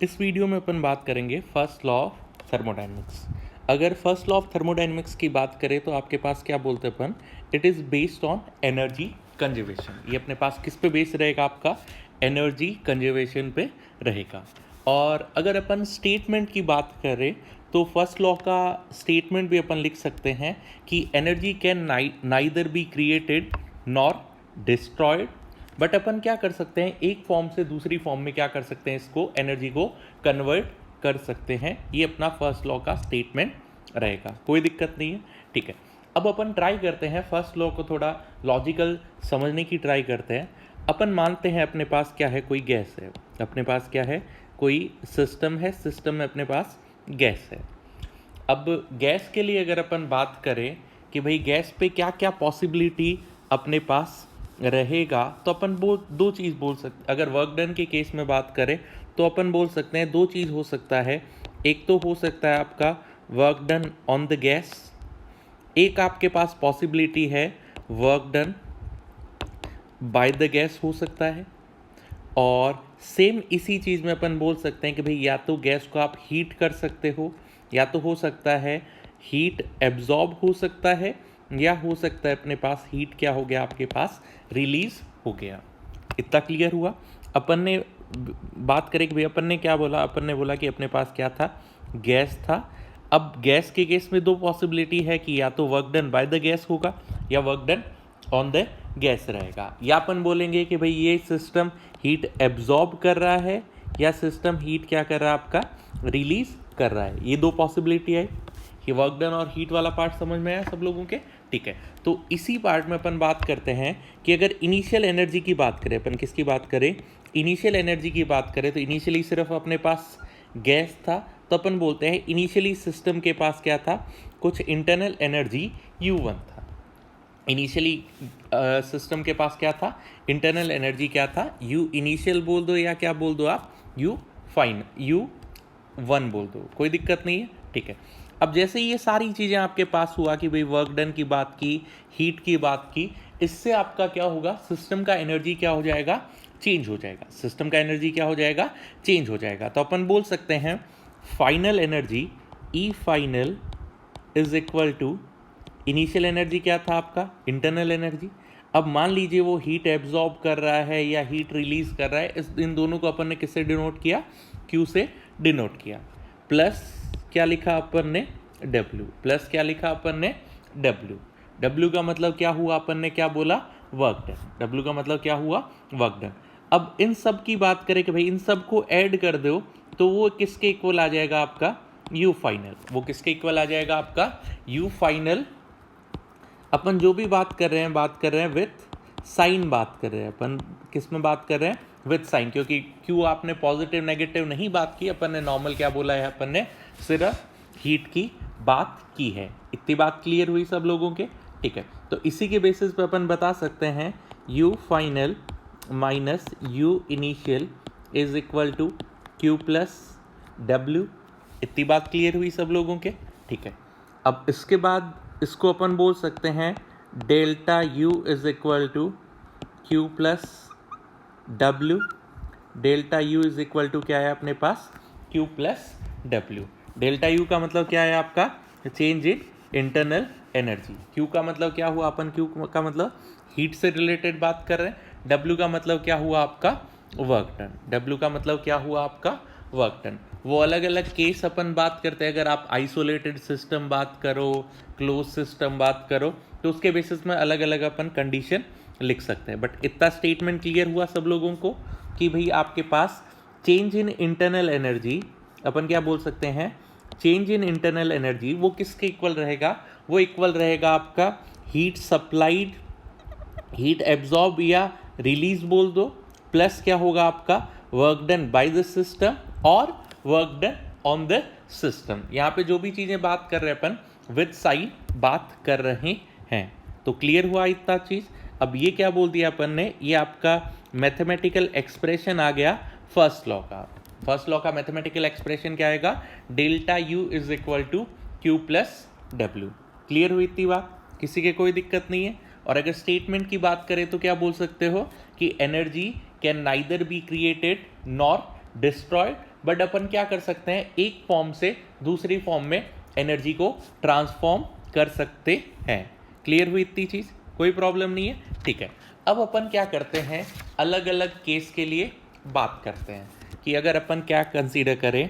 इस वीडियो में अपन बात करेंगे फर्स्ट लॉ ऑफ थर्मोडाइनमिक्स। अगर फर्स्ट लॉ ऑफ थर्मोडाइनमिक्स की बात करें तो आपके पास क्या बोलते हैं अपन, it is based on energy conservation. ये अपने पास किस पे बेस रहेगा, आपका एनर्जी कंजर्वेशन पे रहेगा। और अगर अपन स्टेटमेंट की बात करें तो फर्स्ट लॉ का स्टेटमेंट भी अपन लिख सकते हैं कि energy can neither be created nor destroyed. But अपन क्या कर सकते हैं, एक फॉर्म से दूसरी फॉर्म में क्या कर सकते हैं, इसको एनर्जी को कन्वर्ट कर सकते हैं। ये अपना फर्स्ट लॉ का स्टेटमेंट रहेगा, कोई दिक्कत नहीं है। ठीक है, अब अपन ट्राई करते हैं फर्स्ट लॉ को थोड़ा लॉजिकल समझने की ट्राई करते हैं। अपन मानते हैं अपने पास क्या है, कोई गैस है, अपने पास क्या है, कोई सिस्टम है, सिस्टम में अपने पास गैस है। अब गैस के लिए अगर अपन बात करें कि भाई गैस पे क्या क्या पॉसिबिलिटी अपने पास रहेगा, तो अपन दो चीज़ बोल सकते। अगर वर्क डन के केस में बात करें तो अपन बोल सकते हैं दो चीज़ हो सकता है। एक तो हो सकता है आपका work done on the gas, एक आपके पास पॉसिबिलिटी है work done by the gas हो सकता है। और सेम इसी चीज़ में अपन बोल सकते हैं कि भाई या तो गैस को आप हीट कर सकते हो, या तो हो सकता है हीट एब्जॉर्ब हो सकता है, या हो सकता है अपने पास हीट क्या हो गया, आपके पास रिलीज हो गया। इतना क्लियर हुआ। अपन ने बात करें कि भाई अपन ने क्या बोला, अपन ने बोला कि अपने पास क्या था, गैस था। अब गैस के केस में दो पॉसिबिलिटी है कि या तो work done by the gas होगा या work done on the gas रहेगा। या अपन बोलेंगे कि भाई ये सिस्टम हीट एब्जॉर्ब कर रहा है या सिस्टम हीट क्या कर रहा है, आपका रिलीज कर रहा है। ये दो पॉसिबिलिटी है। ये वर्क डन और हीट वाला पार्ट समझ में आया सब लोगों के? ठीक है, तो इसी पार्ट में अपन बात करते हैं कि अगर इनिशियल एनर्जी की बात करें, अपन किसकी बात करें, इनिशियल एनर्जी की बात करें, तो इनिशियली सिर्फ अपने पास गैस था, तो अपन बोलते हैं इनिशियली सिस्टम के पास क्या था, कुछ इंटरनल एनर्जी U1 था। इनिशियली सिस्टम के पास क्या था, इंटरनल एनर्जी क्या था, U इनिशियल बोल दो या क्या बोल दो आप, U1 बोल दो, कोई दिक्कत नहीं है। ठीक है, अब जैसे ये सारी चीज़ें आपके पास हुआ कि भाई वर्क डन की बात की, हीट की बात की, इससे आपका क्या होगा, सिस्टम का एनर्जी क्या हो जाएगा, चेंज हो जाएगा। सिस्टम का एनर्जी क्या हो जाएगा, चेंज हो जाएगा। तो अपन बोल सकते हैं final energy E final is equal to, initial energy क्या था आपका, इंटरनल एनर्जी। अब मान लीजिए वो हीट एब्जॉर्ब कर रहा है या हीट रिलीज कर रहा है, इन दोनों को अपन ने किससे डिनोट किया, Q से डिनोट किया। प्लस क्या लिखा अपन ने, W, प्लस क्या लिखा अपन ने, W का मतलब क्या हुआ, अपन ने क्या बोला, वर्क डन। W का मतलब क्या हुआ, वर्क डन। अब इन सब की बात करें कि भाई इन सब को ऐड कर दो तो वो किसके इक्वल आ जाएगा, आपका U फाइनल। वो किसके इक्वल आ जाएगा, आपका U फाइनल। अपन जो भी बात कर रहे हैं विथ साइन बात कर रहे हैं। अपन किस में बात कर रहे हैं, विथ साइन, क्योंकि क्यों आपने पॉजिटिव नेगेटिव नहीं बात की, अपन ने नॉर्मल क्या बोला है, अपन ने सिर्फ हीट की बात की है। इतनी बात क्लियर हुई सब लोगों के? ठीक है, तो इसी के बेसिस पे अपन बता सकते हैं U final minus U initial is equal to Q plus W। इतनी बात क्लियर हुई सब लोगों के? ठीक है, अब इसके बाद इसको अपन बोल सकते हैं delta U is equal to Q plus W। Delta U is equal to क्या है अपने पास, Q plus W। Delta U का मतलब क्या है आपका, change in internal energy. Q का मतलब क्या हुआ, अपन Q का मतलब हीट से रिलेटेड बात कर रहे हैं। W का मतलब क्या हुआ आपका, वर्क डन। W का मतलब क्या हुआ आपका, वर्क डन। वो अलग अलग केस अपन बात करते हैं। अगर आप आइसोलेटेड सिस्टम बात करो, क्लोज सिस्टम बात करो, तो उसके बेसिस में अलग अलग अपन कंडीशन लिख सकते हैं। बट इतना स्टेटमेंट क्लियर हुआ सब लोगों को कि भाई आपके पास चेंज इन इंटरनल एनर्जी, अपन क्या बोल सकते हैं, चेंज इन इंटरनल एनर्जी वो किसके इक्वल रहेगा, वो इक्वल रहेगा आपका हीट सप्लाइड, हीट एब्जॉर्ब या रिलीज बोल दो, प्लस क्या होगा आपका work done by the system और work done on the system. यहाँ पे जो भी चीज़ें बात कर रहे हैं अपन विद साइन बात कर रहे हैं। तो क्लियर हुआ इतना चीज़। अब ये क्या बोल दिया अपन ने, ये आपका मैथमेटिकल एक्सप्रेशन आ गया फर्स्ट लॉ का। फर्स्ट लॉ का मैथमेटिकल एक्सप्रेशन क्या आएगा, delta U is equal to Q plus W। Clear हुई इतनी बात, किसी के कोई दिक्कत नहीं है? और अगर स्टेटमेंट की बात करें तो क्या बोल सकते हो कि energy can neither be created nor destroyed, but अपन क्या कर सकते हैं, एक फॉर्म से दूसरी फॉर्म में एनर्जी को ट्रांसफॉर्म कर सकते हैं। क्लियर हुई इतनी चीज़, कोई प्रॉब्लम नहीं है, ठीक है। अब अपन क्या करते हैं, अलग अलग केस के लिए बात करते हैं कि अगर अपन क्या कंसीडर करें,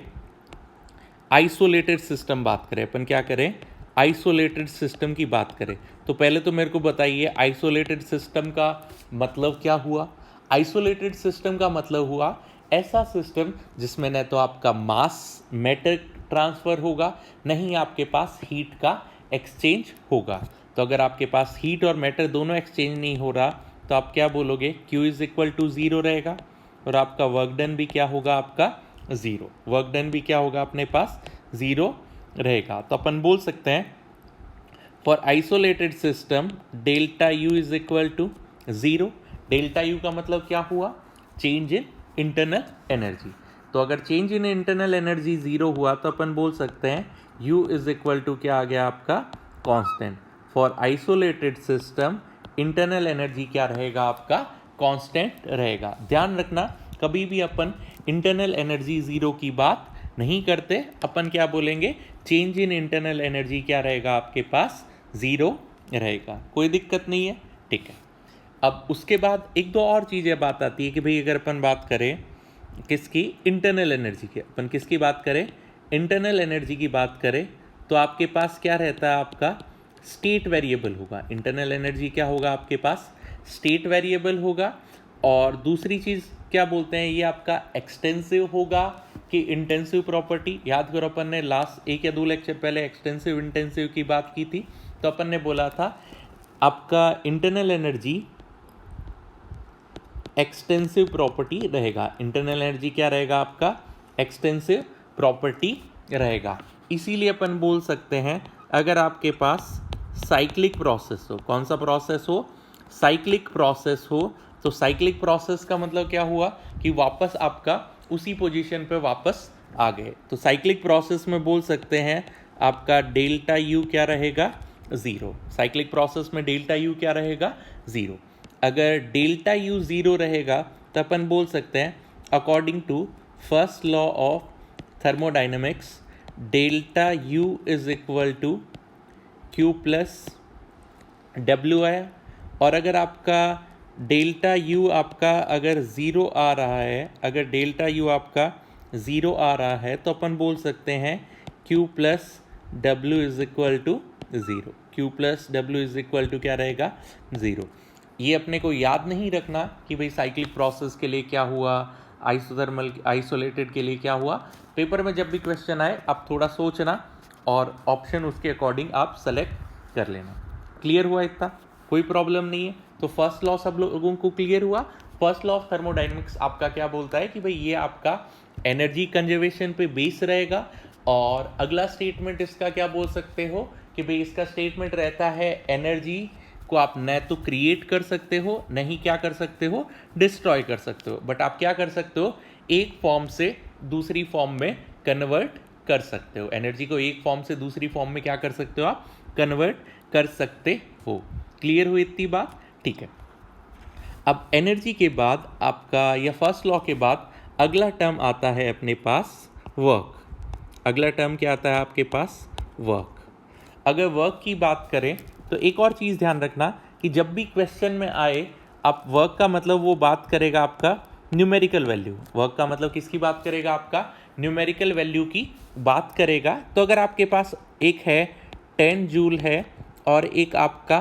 आइसोलेटेड सिस्टम बात करें, अपन क्या करें, आइसोलेटेड सिस्टम की बात करें। तो पहले तो मेरे को बताइए आइसोलेटेड सिस्टम का मतलब क्या हुआ। आइसोलेटेड सिस्टम का मतलब हुआ ऐसा सिस्टम जिसमें न तो आपका मास मैटर ट्रांसफ़र होगा, नहीं आपके पास हीट का एक्सचेंज होगा। तो अगर आपके पास हीट और मैटर दोनों एक्सचेंज नहीं हो रहा तो आप क्या बोलोगे, Q is equal to zero रहेगा और आपका वर्क डन भी क्या होगा, आपका ज़ीरो। वर्क डन भी क्या होगा अपने पास, ज़ीरो रहेगा। तो अपन बोल सकते हैं for isolated system delta U is equal to zero. Delta U का मतलब क्या हुआ, चेंज इन इंटरनल एनर्जी। तो अगर change in internal energy zero हुआ तो अपन बोल सकते हैं U इज इक्वल टू क्या आ गया आपका, constant. For isolated system internal energy क्या रहेगा आपका, कांस्टेंट रहेगा। ध्यान रखना कभी भी अपन इंटरनल एनर्जी ज़ीरो की बात नहीं करते, अपन क्या बोलेंगे, चेंज इन इंटरनल एनर्जी क्या रहेगा आपके पास, ज़ीरो रहेगा। कोई दिक्कत नहीं है, ठीक है। अब उसके बाद एक दो और चीज़ें बात आती है कि भाई अगर अपन बात करें किसकी, इंटरनल एनर्जी की, अपन किसकी बात करें, इंटरनल एनर्जी की बात करें तो आपके पास क्या रहता है, आपका स्टेट वेरिएबल होगा। इंटरनल एनर्जी क्या होगा आपके पास, स्टेट वेरिएबल होगा। और दूसरी चीज़ क्या बोलते हैं, ये आपका एक्सटेंसिव होगा कि इंटेंसिव प्रॉपर्टी। याद करो अपन ने लास्ट एक या दो लेक्चर पहले एक्सटेंसिव इंटेंसिव की बात की थी, तो अपन ने बोला था आपका इंटरनल एनर्जी एक्सटेंसिव प्रॉपर्टी रहेगा। इंटरनल एनर्जी क्या रहेगा आपका, एक्सटेंसिव प्रॉपर्टी रहेगा। इसीलिए अपन बोल सकते हैं अगर आपके पास साइक्लिक प्रोसेस हो, कौन सा प्रोसेस हो, साइक्लिक प्रोसेस हो, तो साइक्लिक प्रोसेस का मतलब क्या हुआ कि वापस आपका उसी पोजीशन पे वापस आ गए। तो साइक्लिक प्रोसेस में बोल सकते हैं आपका डेल्टा यू क्या रहेगा, ज़ीरो। साइक्लिक प्रोसेस में डेल्टा यू क्या रहेगा, ज़ीरो। अगर डेल्टा यू ज़ीरो रहेगा तो अपन बोल सकते हैं according to first law of thermodynamics delta U is equal to Q plus W है। और अगर आपका डेल्टा यू आपका अगर ज़ीरो आ रहा है, अगर डेल्टा यू आपका ज़ीरो आ रहा है तो अपन बोल सकते हैं Q plus W is equal to zero. Q plus W is equal to क्या रहेगा, ज़ीरो। ये अपने को याद नहीं रखना कि भाई साइक्लिक प्रोसेस के लिए क्या हुआ, आइसोथर्मल आइसोलेटेड के लिए क्या हुआ। पेपर में जब भी क्वेश्चन आए आप थोड़ा सोचना और ऑप्शन उसके अकॉर्डिंग आप सेलेक्ट कर लेना। क्लियर हुआ इतना, कोई प्रॉब्लम नहीं है। तो फर्स्ट लॉ सब लोगों को क्लियर हुआ। फर्स्ट लॉ ऑफ थर्मोडाइनमिक्स आपका क्या बोलता है कि भाई ये आपका एनर्जी कंजर्वेशन पे बेस रहेगा। और अगला स्टेटमेंट इसका क्या बोल सकते हो कि भाई इसका स्टेटमेंट रहता है एनर्जी को आप न तो क्रिएट कर सकते हो, नहीं क्या कर सकते हो, डिस्ट्रॉय कर सकते हो, बट आप क्या कर सकते हो, एक फॉर्म से दूसरी फॉर्म में कन्वर्ट कर सकते हो। एनर्जी को एक फॉर्म से दूसरी फॉर्म में क्या कर सकते हो, आप कन्वर्ट कर सकते हो। क्लियर हुई इतनी बात, ठीक है। अब एनर्जी के बाद आपका या फर्स्ट लॉ के बाद अगला टर्म आता है अपने पास वर्क। अगला टर्म क्या आता है आपके पास, वर्क। अगर वर्क की बात करें तो एक और चीज़ ध्यान रखना कि जब भी क्वेश्चन में आए आप वर्क का मतलब वो बात करेगा आपका न्यूमेरिकल वैल्यू। वर्क का मतलब किसकी बात करेगा, आपका न्यूमेरिकल वैल्यू की बात करेगा। तो अगर आपके पास एक है 10 जूल है और एक आपका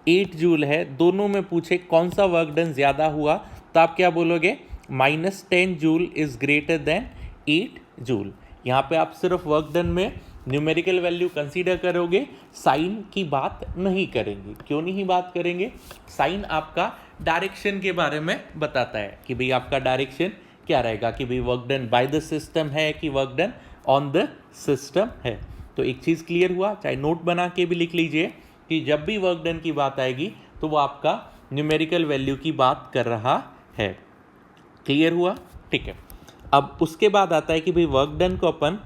8 जूल है, दोनों में पूछे कौन सा वर्क डन ज़्यादा हुआ तो आप क्या बोलोगे, -10 joule is greater than 8 joule. यहाँ पे आप सिर्फ वर्क डन में न्यूमेरिकल वैल्यू कंसीडर करोगे, साइन की बात नहीं करेंगे। क्यों नहीं बात करेंगे, साइन आपका डायरेक्शन के बारे में बताता है कि भाई आपका डायरेक्शन क्या रहेगा, कि भाई work done by the system है कि work done on the system है। तो एक चीज़ क्लियर हुआ, चाहे नोट बना के भी लिख लीजिए कि जब भी वर्क डन की बात आएगी तो वो आपका न्यूमेरिकल वैल्यू की बात कर रहा है। क्लियर हुआ, ठीक है। अब उसके बाद आता है कि भाई वर्क डन को अपन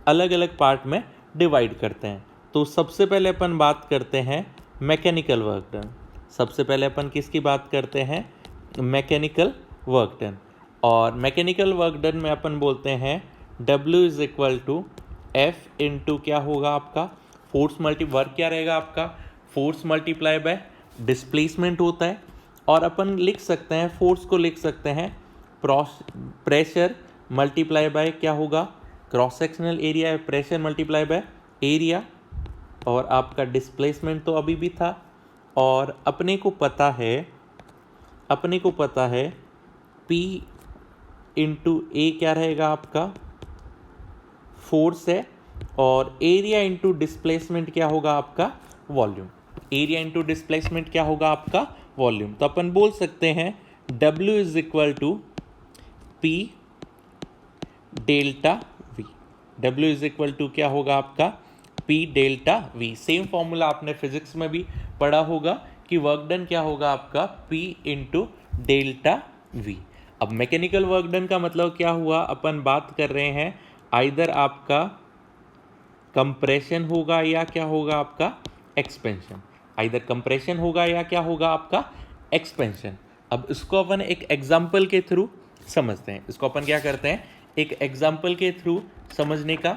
अलग अलग पार्ट में डिवाइड करते हैं। तो सबसे पहले अपन बात करते हैं मैकेनिकल वर्क डन। सबसे पहले अपन किसकी बात करते हैं, मैकेनिकल वर्क डन। और मैकेनिकल वर्क डन में अपन बोलते हैं W is equal to F into क्या होगा आपका फोर्स मल्टी वर्क क्या रहेगा आपका फोर्स मल्टीप्लाई बाय डिस्प्लेसमेंट होता है, और अपन लिख सकते हैं फोर्स को लिख सकते हैं प्रेशर मल्टीप्लाई बाय क्या होगा क्रॉस सेक्शनल एरिया है, प्रेशर मल्टीप्लाई बाय एरिया, और आपका डिस्प्लेसमेंट तो अभी भी था, और अपने को पता है P इंटू ए क्या रहेगा आपका फोर्स है, और एरिया इंटू डिस्प्लेसमेंट क्या होगा आपका वॉल्यूम, एरिया इंटू डिस्प्लेसमेंट क्या होगा आपका वॉल्यूम। तो अपन बोल सकते हैं W is equal to P delta V, W is equal to क्या होगा आपका P delta V। Same formula आपने फिजिक्स में भी पढ़ा होगा कि वर्क डन क्या होगा आपका P इंटू डेल्टा V। अब मैकेनिकल वर्क डन का मतलब क्या हुआ, अपन बात कर रहे हैं आइदर आपका कंप्रेशन होगा या क्या होगा आपका एक्सपेंशन, आइदर कंप्रेशन होगा या क्या होगा आपका एक्सपेंशन। अब इसको अपन एक एग्जाम्पल के थ्रू समझते हैं, इसको अपन क्या करते हैं एक एग्जाम्पल के थ्रू समझने का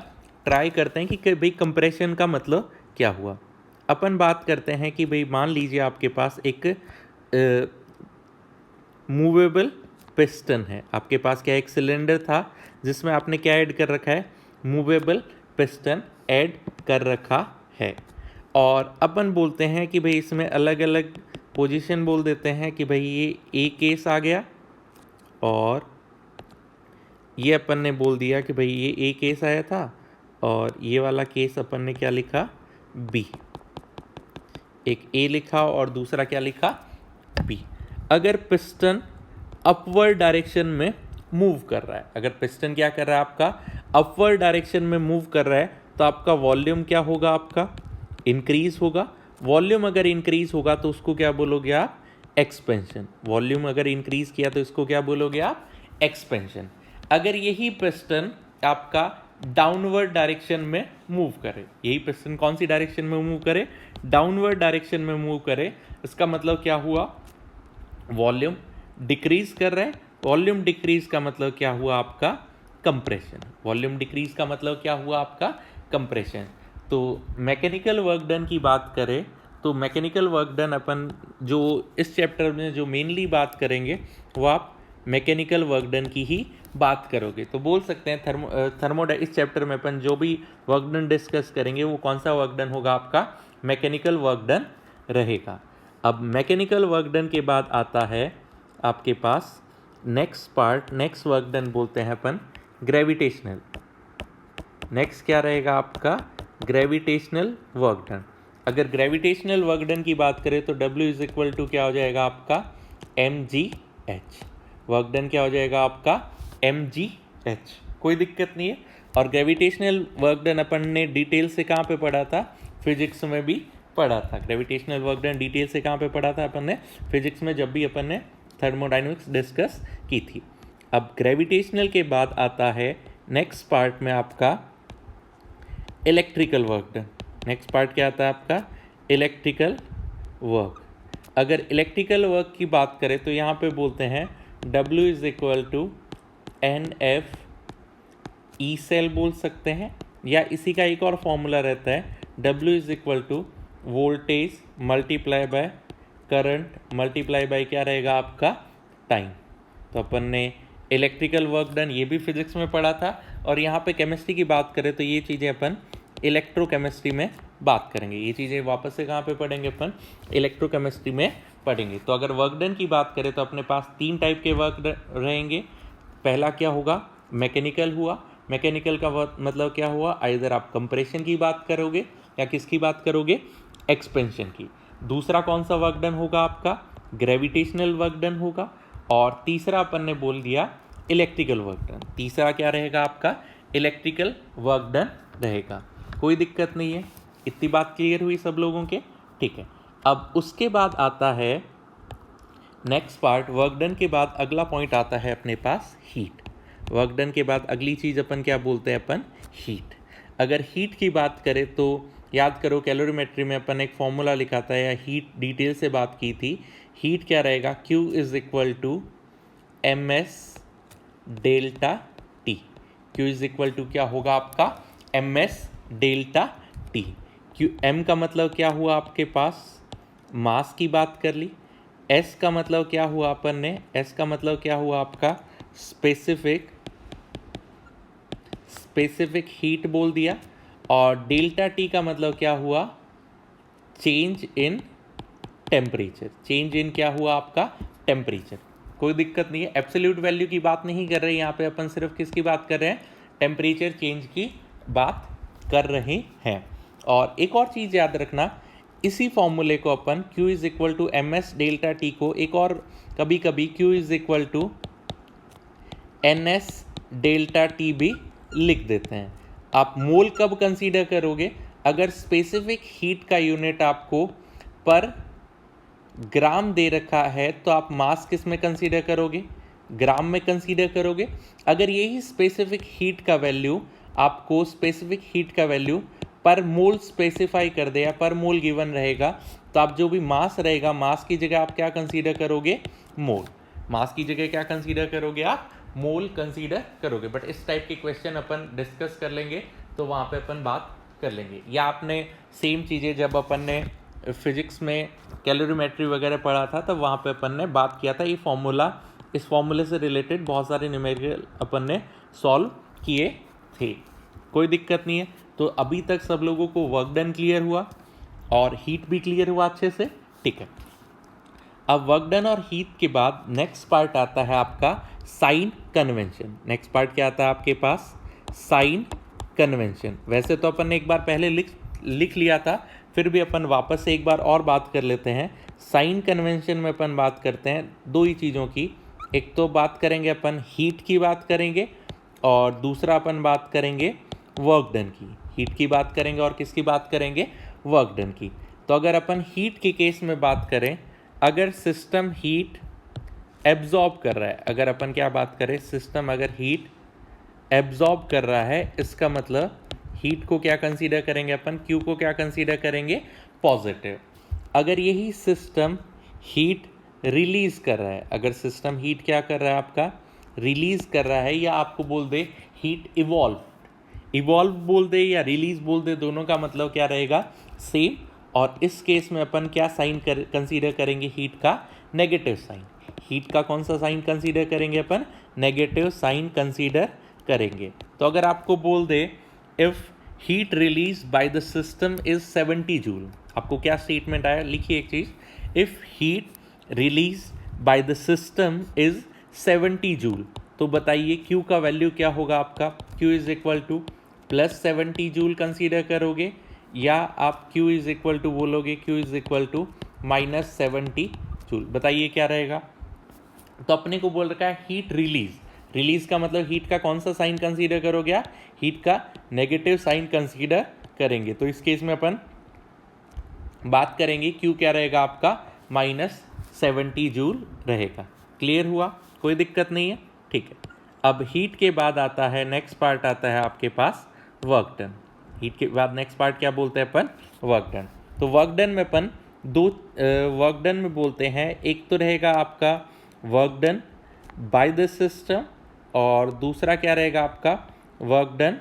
ट्राई करते हैं कि भाई कंप्रेशन का मतलब क्या हुआ। अपन बात करते हैं कि भाई मान लीजिए आपके पास एक मूवेबल पिस्टन है, आपके पास क्या एक सिलेंडर था जिसमें आपने क्या ऐड कर रखा है मूवेबल पिस्टन ऐड कर रखा है, और अपन बोलते हैं कि भाई इसमें अलग अलग पोजीशन बोल देते हैं कि भाई ये ए केस आ गया, और ये अपन ने बोल दिया कि भाई ये ए केस आया था, और ये वाला केस अपन ने क्या लिखा बी, एक ए लिखा और दूसरा क्या लिखा बी। अगर पिस्टन अपवर्ड डायरेक्शन में मूव कर रहा है, अगर पिस्टन क्या कर रहा है आपका अपवर्ड डायरेक्शन में मूव कर रहा है, तो आपका वॉल्यूम क्या होगा आपका इंक्रीज होगा। वॉल्यूम अगर इंक्रीज होगा तो उसको क्या बोलोगे आप एक्सपेंशन, वॉल्यूम अगर इंक्रीज किया तो इसको क्या बोलोगे आप एक्सपेंशन। अगर यही पिस्टन आपका डाउनवर्ड डायरेक्शन में मूव करे, यही पिस्टन कौन सी डायरेक्शन में मूव करे डाउनवर्ड डायरेक्शन में मूव करे, इसका मतलब क्या हुआ वॉल्यूम डिक्रीज कर रहा है, वॉल्यूम डिक्रीज का मतलब क्या हुआ आपका कंप्रेशन, वॉल्यूम डिक्रीज का मतलब क्या हुआ आपका कंप्रेशन। तो मैकेनिकल वर्क डन की बात करें तो मैकेनिकल वर्क डन अपन जो इस चैप्टर में जो मेनली बात करेंगे वो आप मैकेनिकल वर्क डन की ही बात करोगे। तो बोल सकते हैं इस चैप्टर में अपन जो भी वर्क डन डिस्कस करेंगे वो कौन सा वर्क डन होगा आपका मैकेनिकल वर्क डन रहेगा। अब मैकेनिकल वर्क डन के बाद आता है आपके पास next part, next work done बोलते हैं अपन ग्रेविटेशनल। नेक्स्ट क्या रहेगा आपका ग्रेविटेशनल वर्क डन। अगर ग्रेविटेशनल वर्क डन की बात करें तो W इज इक्वल टू क्या हो जाएगा आपका mgh, वर्क डन क्या हो जाएगा आपका mgh, कोई दिक्कत नहीं है। और ग्रेविटेशनल वर्क डन अपन ने डिटेल से कहाँ पे पढ़ा था फिजिक्स में भी पढ़ा था, ग्रेविटेशनल वर्क डन डिटेल से कहाँ पे पढ़ा था अपन ने फिजिक्स में जब भी अपन ने थर्मोडाइनमिक्स डिस्कस की थी। अब ग्रेविटेशनल के बाद आता है नेक्स्ट पार्ट में आपका electrical work done. Next part क्या आता है आपका इलेक्ट्रिकल वर्क। अगर इलेक्ट्रिकल वर्क की बात करें तो यहाँ पे बोलते हैं W is equal to NF E cell बोल सकते हैं, या इसी का एक और फॉर्मूला रहता है W is equal to voltage multiply by current multiply by क्या रहेगा आपका टाइम। तो अपन ने इलेक्ट्रिकल वर्क डन ये भी फिजिक्स में पढ़ा था, और यहाँ पे केमिस्ट्री की बात करें तो ये चीज़ें अपन इलेक्ट्रोकेमिस्ट्री में बात करेंगे, ये चीज़ें वापस से कहाँ पे पढ़ेंगे अपन इलेक्ट्रोकेमिस्ट्री में पढ़ेंगे। तो अगर वर्क डन की बात करें तो अपने पास 3 टाइप के वर्क रहेंगे। पहला क्या होगा मैकेनिकल हुआ, मैकेनिकल का मतलब क्या हुआ आइदर आप कंप्रेशन की बात करोगे या किसकी बात करोगे एक्सपेंशन की। दूसरा कौन सा वर्क डन होगा आपका ग्रेविटेशनल वर्क डन होगा, और तीसरा अपन ने बोल दिया इलेक्ट्रिकल वर्क डन। तीसरा क्या रहेगा आपका इलेक्ट्रिकल वर्क डन रहेगा, कोई दिक्कत नहीं है। इतनी बात क्लियर हुई सब लोगों के, ठीक है। अब उसके बाद आता है नेक्स्ट पार्ट, वर्क डन के बाद अगला पॉइंट आता है अपने पास हीट। वर्क डन के बाद अगली चीज़ अपन क्या बोलते हैं अपन हीट। अगर हीट की बात करें तो याद करो कैलोरीमेट्री में अपन एक फॉर्मूला लिखा था या हीट डिटेल से बात की थी। हीट क्या रहेगा Q is equal to MS delta T। Q is equal to क्या होगा आपका ms delta T। Q m का मतलब क्या हुआ आपके पास, मास की बात कर ली। S का मतलब क्या हुआ अपन ने, S का मतलब क्या हुआ आपका स्पेसिफिक हीट बोल दिया। और डेल्टा T का मतलब क्या हुआ, change in temperature. Change in क्या हुआ आपका टेम्परेचर। कोई दिक्कत नहीं है, एब्सोल्यूट वैल्यू की बात नहीं कर रहे यहाँ पे अपन, सिर्फ किसकी बात कर रहे हैं, टेम्परेचर चेंज की बात कर रहे हैं। और एक और चीज़ याद रखना, इसी फॉर्मूले को अपन Q is equal to M S delta T को एक और कभी कभी Q is equal to N S delta T भी लिख देते हैं। आप मोल कब कंसीडर करोगे, अगर स्पेसिफिक हीट का यूनिट आपको पर ग्राम दे रखा है तो आप मास किस में कंसीडर करोगे, ग्राम में कंसीडर करोगे। अगर यही स्पेसिफिक हीट का वैल्यू आपको स्पेसिफिक हीट का वैल्यू पर मोल स्पेसिफाई कर दे या पर मोल गिवन रहेगा, तो आप जो भी मास रहेगा, मास की जगह आप क्या कंसीडर करोगे, मोल। मास की जगह क्या कंसीडर करोगे आप, मोल कंसीडर करोगे। बट इस टाइप के क्वेश्चन अपन डिस्कस कर लेंगे तो वहाँ पे अपन बात कर लेंगे। या आपने सेम चीज़ें जब अपन ने फिजिक्स में कैलोरीमेट्री वगैरह पढ़ा था तब वहाँ पे अपन ने बात किया था, ये फॉर्मूला, इस फॉर्मूले से रिलेटेड बहुत सारे न्यूमेरिकल अपन ने सॉल्व किए थे। कोई दिक्कत नहीं है। तो अभी तक सब लोगों को वर्क डन क्लियर हुआ और हीट भी क्लियर हुआ अच्छे से, ठीक है। अब वर्क डन और हीट के बाद नेक्स्ट पार्ट आता है आपका साइन कन्वेंशन। नेक्स्ट पार्ट क्या आता है आपके पास, साइन कन्वेंशन। वैसे तो अपन ने एक बार पहले लिख लिया था, फिर भी अपन वापस से एक बार और बात कर लेते हैं। साइन कन्वेंशन में अपन बात करते हैं दो ही चीज़ों की, एक तो बात करेंगे अपन हीट की बात करेंगे और दूसरा अपन बात करेंगे वर्क डन की। हीट की बात करेंगे और किसकी बात करेंगे, वर्क डन की। तो अगर अपन हीट के केस में बात करें, अगर सिस्टम हीट एब्जॉर्ब कर रहा है, अगर अपन क्या बात करें, सिस्टम अगर हीट एब्जॉर्ब कर रहा है, इसका मतलब हीट को क्या कंसीडर करेंगे अपन, Q को क्या कंसीडर करेंगे, पॉजिटिव। अगर यही सिस्टम हीट रिलीज कर रहा है, अगर सिस्टम हीट क्या कर रहा है आपका, रिलीज कर रहा है, या आपको बोल दे हीट इवॉल्व बोल दे या रिलीज बोल दे, दोनों का मतलब क्या रहेगा, सेम। और इस केस में अपन क्या साइन कंसीडर करेंगे, हीट का नेगेटिव साइन। हीट का कौन सा साइन कंसीडर करेंगे अपन, नेगेटिव साइन कंसीडर करेंगे। तो अगर आपको बोल दे if heat release by the system is 70 joule, आपको क्या स्टेटमेंट आया, लिखिए एक चीज, if heat release by the system is 70 joule, तो बताइए Q का वैल्यू क्या होगा आपका, Q is equal to plus 70 joule consider करोगे, या आप Q इज इक्वल टू बोलोगे Q is equal to minus 70 joule, बताइए क्या रहेगा। तो अपने को बोल रखा है हीट रिलीज का मतलब हीट का कौन सा साइन कंसीडर करोगे आप, हीट का नेगेटिव साइन कंसीडर करेंगे। तो इस केस में अपन बात करेंगे Q क्या रहेगा आपका, माइनस 70 जूल रहेगा। क्लियर हुआ, कोई दिक्कत नहीं है, ठीक है। अब हीट के बाद आता है नेक्स्ट पार्ट आता है आपके पास वर्क डन। हीट के बाद नेक्स्ट पार्ट क्या बोलते हैं अपन, वर्क डन। तो वर्क डन में अपन दो वर्क डन में बोलते हैं, एक तो रहेगा आपका work done by the system और दूसरा क्या रहेगा आपका वर्क डन,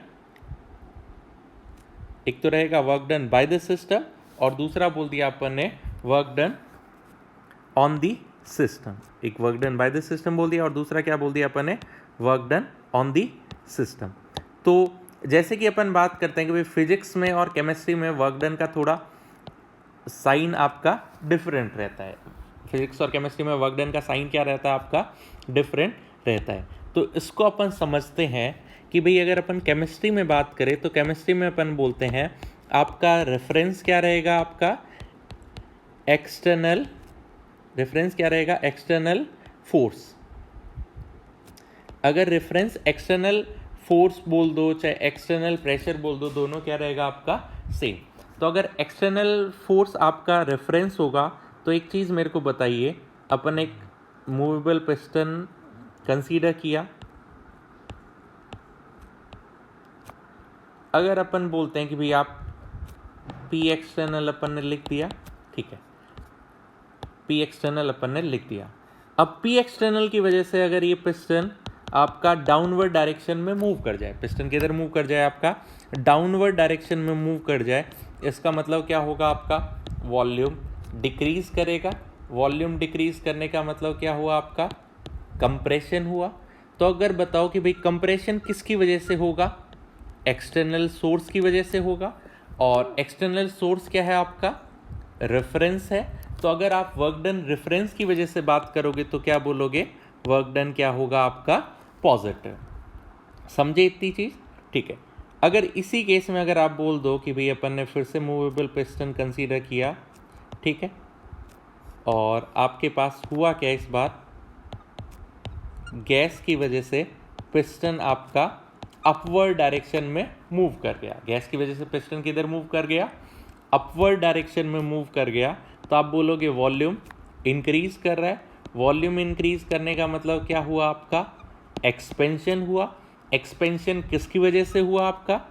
एक तो रहेगा work done by the system और दूसरा बोल दिया अपन ने work done on the system. एक work done by the system बोल दिया और दूसरा क्या बोल दिया अपन ने, work done on the system. तो जैसे कि अपन बात करते हैं कि भाई फिजिक्स में और केमिस्ट्री में वर्क डन का थोड़ा साइन आपका डिफरेंट रहता है। फिजिक्स और केमिस्ट्री में वर्क डन का साइन क्या रहता है आपका, डिफरेंट रहता है। तो इसको अपन समझते हैं कि भाई अगर अपन केमिस्ट्री में बात करें तो केमिस्ट्री में अपन बोलते हैं आपका रेफरेंस क्या रहेगा, आपका एक्सटर्नल रेफरेंस क्या रहेगा, एक्सटर्नल फोर्स। अगर रेफरेंस एक्सटर्नल फोर्स बोल दो चाहे एक्सटर्नल प्रेशर बोल दो, दोनों क्या रहेगा आपका सेम। तो अगर एक्सटर्नल फोर्स आपका रेफरेंस होगा तो एक चीज़ मेरे को बताइए, अपन एक मूवेबल पिस्टन कंसीडर किया, अगर अपन बोलते हैं कि भाई आप P एक्सटर्नल अपन ने लिख दिया, ठीक है, P एक्सटर्नल अपन ने लिख दिया। अब P एक्सटर्नल की वजह से अगर ये पिस्टन आपका डाउनवर्ड डायरेक्शन में मूव कर जाए, पिस्टन किधर मूव कर जाए, आपका डाउनवर्ड डायरेक्शन में मूव कर जाए, इसका मतलब क्या होगा, आपका वॉल्यूम डिक्रीज करेगा। वॉल्यूम डिक्रीज करने का मतलब क्या हुआ, आपका कंप्रेशन हुआ। तो अगर बताओ कि भाई कंप्रेशन किसकी वजह से होगा, एक्सटर्नल सोर्स की वजह से होगा, और एक्सटर्नल सोर्स क्या है, आपका रेफरेंस है। तो अगर आप वर्क डन रेफरेंस की वजह से बात करोगे तो क्या बोलोगे, वर्क डन क्या होगा, आपका पॉजिटिव। समझे इतनी चीज, ठीक है। अगर इसी केस में अगर आप बोल दो कि भाई अपन ने फिर से मूवेबल पिस्टन कंसीडर किया, ठीक है, और आपके पास हुआ क्या इस बार, गैस की वजह से पिस्टन आपका अपवर्ड डायरेक्शन में मूव कर गया। गैस की वजह से पिस्टन किधर मूव कर गया, अपवर्ड डायरेक्शन में मूव कर गया। तो आप बोलोगे वॉल्यूम इंक्रीज कर रहा है। वॉल्यूम इंक्रीज करने का मतलब क्या हुआ, आपका एक्सपेंशन हुआ। एक्सपेंशन किसकी वजह से हुआ, आपका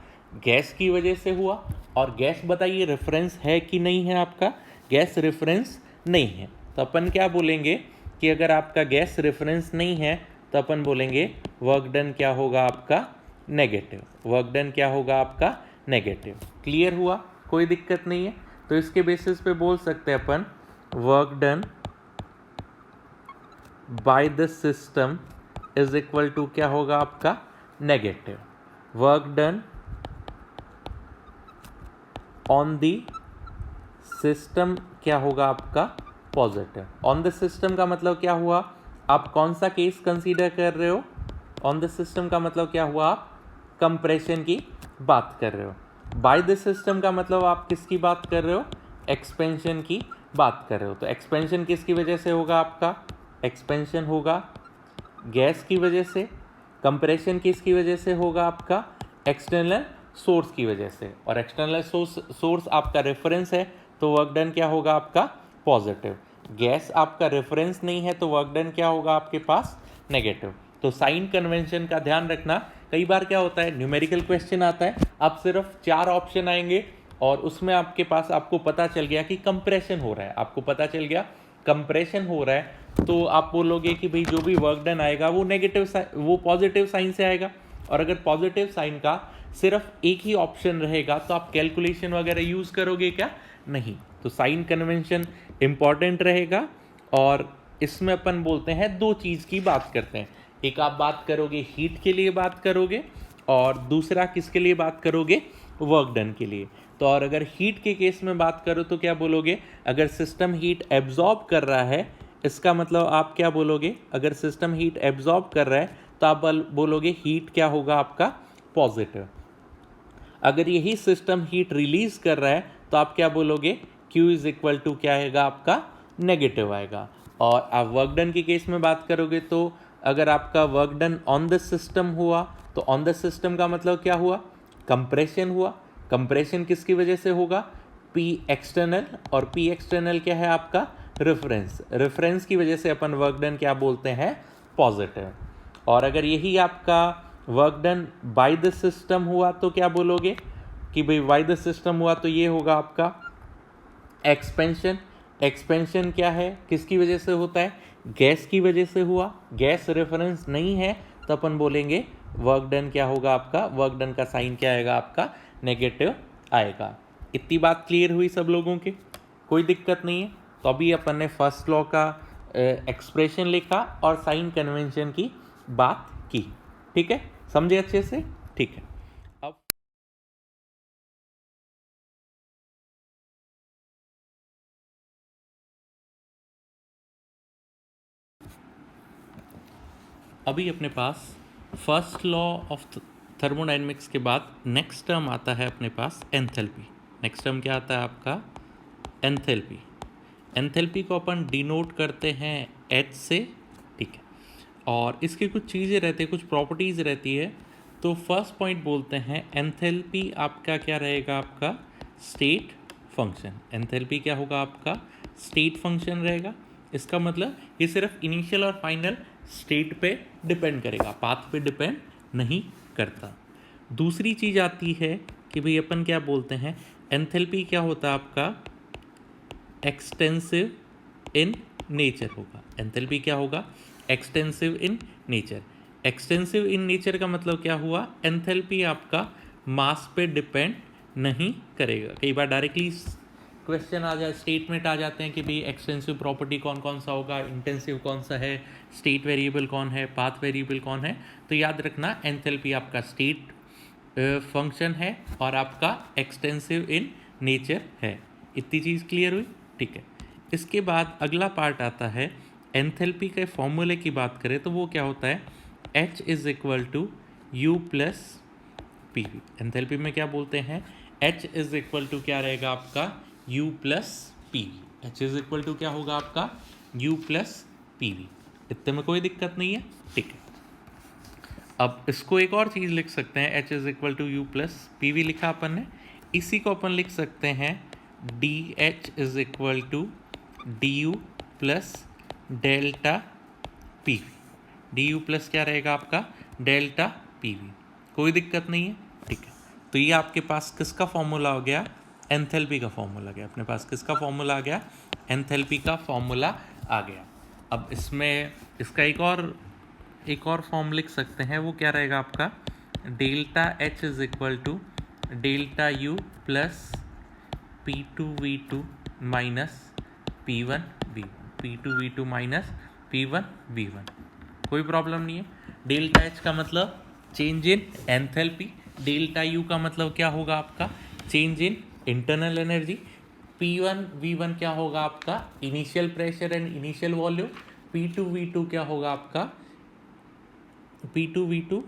गैस की वजह से हुआ। और गैस बताइए रेफरेंस है कि नहीं है, आपका गैस रेफरेंस नहीं है। तो अपन क्या बोलेंगे कि अगर आपका गैस रेफरेंस नहीं है तो अपन बोलेंगे वर्क डन क्या होगा, आपका नेगेटिव। वर्क डन क्या होगा, आपका नेगेटिव। क्लियर हुआ, कोई दिक्कत नहीं है। तो इसके बेसिस पे बोल सकते हैं अपन work done by the system is equal to क्या होगा, आपका negative. Work done on the system क्या होगा, आपका पॉजिटिव। ऑन द सिस्टम का मतलब क्या हुआ, आप कौन सा केस कंसीडर कर रहे हो, ऑन द सिस्टम का मतलब क्या हुआ, आप कंप्रेशन की बात कर रहे हो। बाय द सिस्टम का मतलब आप किसकी बात कर रहे हो, एक्सपेंशन की बात कर रहे हो। तो एक्सपेंशन किसकी वजह से होगा, आपका एक्सपेंशन होगा गैस की वजह से। कंप्रेशन किसकी वजह से होगा, आपका एक्सटर्नल सोर्स की वजह से। और एक्सटर्नल सोर्स आपका रेफरेंस है, तो वर्क डन क्या होगा, आपका पॉजिटिव। गैस आपका रेफरेंस नहीं है तो वर्क डन क्या होगा, आपके पास नेगेटिव। तो साइन कन्वेंशन का ध्यान रखना। कई बार क्या होता है, न्यूमेरिकल क्वेश्चन आता है, आप सिर्फ 4 ऑप्शन आएंगे और उसमें आपके पास आपको पता चल गया कि कंप्रेशन हो रहा है, आपको पता चल गया कंप्रेशन हो रहा है, तो आप बोलोगे कि भाई जो भी वर्क डन आएगा वो नेगेटिव, वो पॉजिटिव साइन से आएगा। और अगर पॉजिटिव साइन का सिर्फ एक ही ऑप्शन रहेगा तो आप कैलकुलेशन वगैरह यूज करोगे क्या, नहीं। तो साइन कन्वेंशन इंपॉर्टेंट रहेगा। और इसमें अपन बोलते हैं 2 चीज़ की बात करते हैं, एक आप बात करोगे हीट के लिए बात करोगे, और दूसरा किसके लिए बात करोगे, वर्क डन के लिए। तो और अगर हीट के केस में बात करो तो क्या बोलोगे, अगर सिस्टम हीट एब्जॉर्ब कर रहा है, इसका मतलब आप क्या बोलोगे, अगर सिस्टम हीट एब्जॉर्ब कर रहा है तो आप बोलोगे हीट क्या होगा, आपका पॉजिटिव। अगर यही सिस्टम हीट रिलीज कर रहा है तो आप क्या बोलोगे, Q इज इक्वल टू क्या आएगा, आपका नेगेटिव आएगा। और आप वर्क डन के केस में बात करोगे तो अगर आपका work done on the system हुआ तो ऑन द सिस्टम का मतलब क्या हुआ, कंप्रेशन हुआ। कंप्रेशन किसकी वजह से होगा, P एक्सटर्नल, और P एक्सटर्नल क्या है, आपका रेफरेंस। रेफरेंस की वजह से अपन वर्क डन क्या बोलते हैं, पॉजिटिव। और अगर यही आपका work done by the system हुआ तो क्या बोलोगे कि भाई बाय द सिस्टम हुआ तो ये होगा आपका एक्सपेंशन। एक्सपेंशन क्या है, किसकी वजह से होता है, गैस की वजह से हुआ। गैस रेफरेंस नहीं है तो अपन बोलेंगे वर्क डन क्या होगा, आपका वर्क डन का साइन क्या आएगा, आपका नेगेटिव आएगा। इतनी बात क्लियर हुई सब लोगों के, कोई दिक्कत नहीं है। तो अभी अपन ने फर्स्ट लॉ का एक्सप्रेशन लिखा और साइन कन्वेंशन की बात की, ठीक है, समझे अच्छे से, ठीक है। अब अभी अपने पास फर्स्ट लॉ ऑफ थर्मोडायनेमिक्स के बाद नेक्स्ट टर्म आता है अपने पास एंथैल्पी। नेक्स्ट टर्म क्या आता है आपका, एंथैल्पी। एंथैल्पी को अपन डिनोट करते हैं H से, ठीक है। और इसकी कुछ चीज़ें रहती है, कुछ प्रॉपर्टीज़ रहती है। तो फर्स्ट पॉइंट बोलते हैं एंथैल्पी आपका क्या रहेगा, आपका स्टेट फंक्शन। एंथैल्पी क्या होगा, आपका स्टेट फंक्शन रहेगा। इसका मतलब ये सिर्फ इनिशियल और फाइनल स्टेट पे डिपेंड करेगा, पाथ पे डिपेंड नहीं करता। दूसरी चीज़ आती है कि भाई अपन क्या बोलते हैं, एंथैल्पी क्या होता है आपका एक्सटेंसिव इन नेचर होगा। एंथैल्पी क्या होगा, extensive in nature. Extensive in nature का मतलब क्या हुआ, एंथैल्पी आपका मास पे डिपेंड नहीं करेगा। कई बार डायरेक्टली क्वेश्चन आ जाए, स्टेटमेंट आ जाते हैं कि भाई एक्सटेंसिव प्रॉपर्टी कौन कौन सा होगा, इंटेंसिव कौन सा है, स्टेट वेरिएबल कौन है, पाथ वेरिएबल कौन है। तो याद रखना एंथैल्पी आपका स्टेट फंक्शन है और आपका एक्सटेंसिव इन नेचर है। इतनी चीज़ क्लियर हुई, ठीक है। इसके बाद अगला पार्ट आता है एंथैल्पी के फॉर्मूले की बात करें तो वो क्या होता है, H is equal to U plus P V. Enthalpy में क्या बोलते हैं, H इज इक्वल टू क्या रहेगा आपका U plus P V. H is equal to क्या होगा आपका U प्लस पी वी। इतने में कोई दिक्कत नहीं है, ठीक है। अब इसको एक और चीज़ लिख सकते हैं, H is equal to U plus P V लिखा अपन ने, इसी को अपन लिख सकते हैं D H is equal to D U plus delta P V. D U plus क्या रहेगा आपका डेल्टा पी वी। कोई दिक्कत नहीं है, ठीक है। तो ये आपके पास किसका फॉर्मूला हो गया, एंथैल्पी का फॉर्मूला आ गया। अपने पास किसका फॉर्मूला आ गया, एंथैल्पी का फॉर्मूला आ गया। अब इसमें इसका एक और फॉर्म लिख सकते हैं, वो क्या रहेगा आपका delta H is equal to delta U plus P two V two minus P one V one, P two V two minus P one V one. कोई प्रॉब्लम नहीं है। डेल्टा एच का मतलब change in enthalpy, delta U का मतलब क्या होगा आपका change in internal energy, P1 V1 क्या होगा आपका initial pressure and initial volume, P2 V2 क्या होगा आपका P2 V2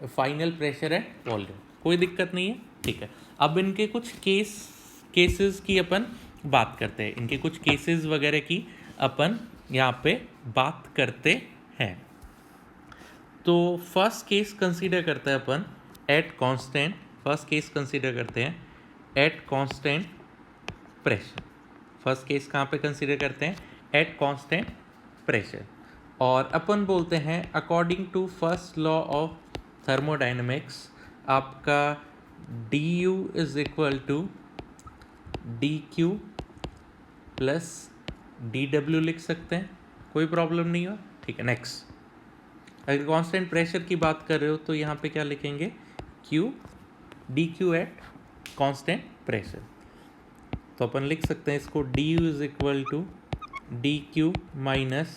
final pressure and volume. कोई दिक्कत नहीं है, ठीक है। अब इनके कुछ केसेस की अपन बात करते हैं, इनके कुछ केसेस वगैरह की अपन यहाँ पे बात करते हैं। तो फर्स्ट केस कंसीडर करते हैं अपन at constant, first case consider करते हैं at constant pressure. First case कहाँ पे कंसीडर करते हैं, एट कांस्टेंट प्रेशर। और अपन बोलते हैं according to first law of thermodynamics आपका D U is equal to D Q plus D W लिख सकते हैं, कोई प्रॉब्लम नहीं हो, ठीक है। नेक्स्ट, अगर कांस्टेंट प्रेशर की बात कर रहे हो तो यहाँ पे क्या लिखेंगे Q D Q at constant pressure. तो अपन लिख सकते हैं इसको D U is equal to D Q minus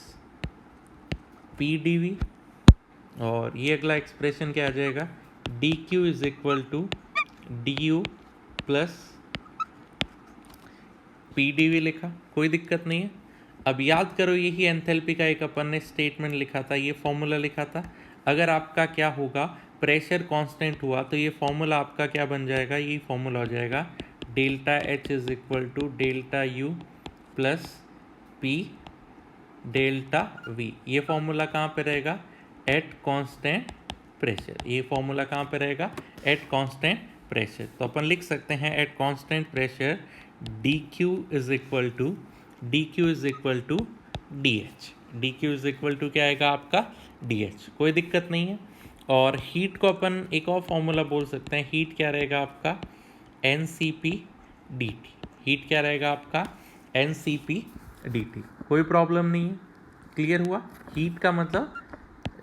P D V, और ये अगला एक्सप्रेशन क्या आ जाएगा D Q is equal to D U plus P D V लिखा, कोई दिक्कत नहीं है। अब याद करो यही एंथैल्पी का एक अपन ने स्टेटमेंट लिखा था, ये फॉर्मूला लिखा था। अगर आपका क्या होगा प्रेशर कांस्टेंट हुआ तो ये फॉर्मूला आपका क्या बन जाएगा, यही फॉर्मूला हो जाएगा delta H is equal to delta U plus P delta V. ये फॉर्मूला कहाँ पे रहेगा एट कांस्टेंट प्रेशर, ये फॉर्मूला कहाँ पे रहेगा एट कांस्टेंट प्रेशर। तो अपन लिख सकते हैं at constant pressure D Q is equal to D Q is equal to D H. D Q is equal to क्या आएगा आपका डी एच, कोई दिक्कत नहीं है। और हीट को अपन एक और फॉर्मूला बोल सकते हैं, हीट क्या रहेगा आपका N C P D T. Heat क्या रहेगा आपका N C P D T, कोई प्रॉब्लम नहीं है। क्लियर हुआ। हीट का मतलब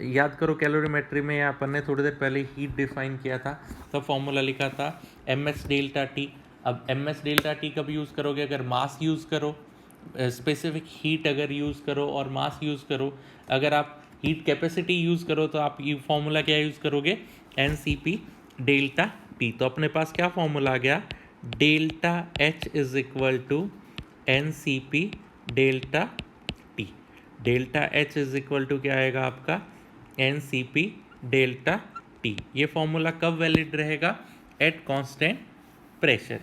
याद करो कैलोरीमेट्री में अपन ने थोड़ी देर पहले हीट डिफाइन किया था, तब फॉर्मूला लिखा था एम एस डेल्टा टी। अब एम एस डेल्टा टी कब यूज़ करोगे, अगर मास यूज़ करो, स्पेसिफिक हीट अगर यूज़ करो और मास यूज़ करो। अगर आप हीट कैपेसिटी यूज़ करो तो आप ये फॉर्मूला क्या यूज़ करोगे N C P delta T. तो अपने पास क्या फॉर्मूला आ गया delta H is equal to N C P delta T. Delta H is equal to क्या आएगा आपका N C P delta T. ये फॉर्मूला कब वैलिड रहेगा एट कांस्टेंट प्रेशर।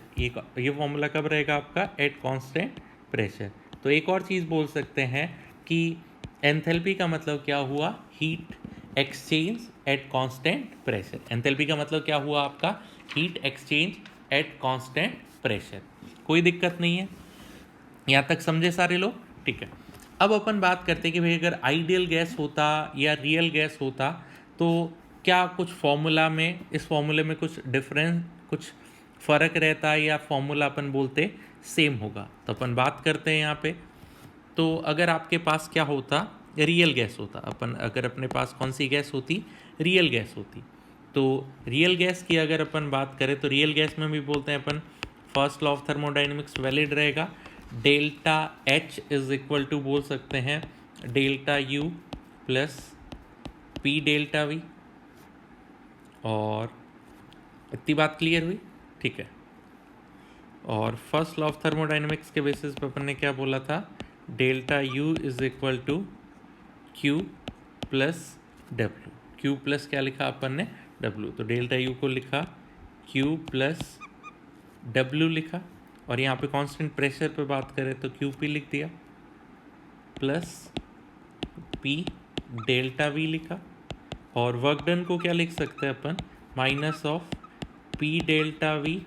ये फॉर्मूला कब रहेगा आपका एट कांस्टेंट प्रेशर। तो एक और चीज़ बोल सकते हैं कि एंथैल्पी का मतलब क्या हुआ heat exchange eight constant pressure. Enthalpy का मतलब क्या हुआ आपका heat exchange eight constant pressure. कोई दिक्कत नहीं है, यहाँ तक समझे सारे लोग, ठीक है। अब अपन बात करते हैं कि भाई अगर आइडियल गैस होता या रियल गैस होता तो क्या कुछ फॉर्मूला में, इस फॉर्मूले में कुछ डिफरेंस, कुछ फ़र्क रहता है या फॉर्मूला अपन बोलते सेम होगा। तो अपन बात करते हैं यहाँ पे। तो अगर आपके पास क्या होता रियल गैस होता, अपन अगर अपने पास कौन सी गैस होती, रियल गैस होती। तो रियल गैस की अगर अपन बात करें तो रियल गैस में भी बोलते हैं अपन first law of thermodynamics valid रहेगा। Delta H is equal to बोल सकते हैं delta U plus P delta V. और इतनी बात क्लियर हुई, ठीक है। और फर्स्ट लॉ ऑफ थर्मोडाइनमिक्स के बेसिस पे अपन ने क्या बोला था, delta U is equal to Q plus W. Q plus क्या लिखा अपन ने, डब्ल्यू। तो डेल्टा यू को लिखा क्यू प्लस डब्ल्यू लिखा, और यहाँ पे कांस्टेंट प्रेशर पे बात करें तो क्यू पी लिख दिया प्लस पी डेल्टा वी लिखा। और वर्क डन को क्या लिख सकते हैं अपन, minus of P delta V.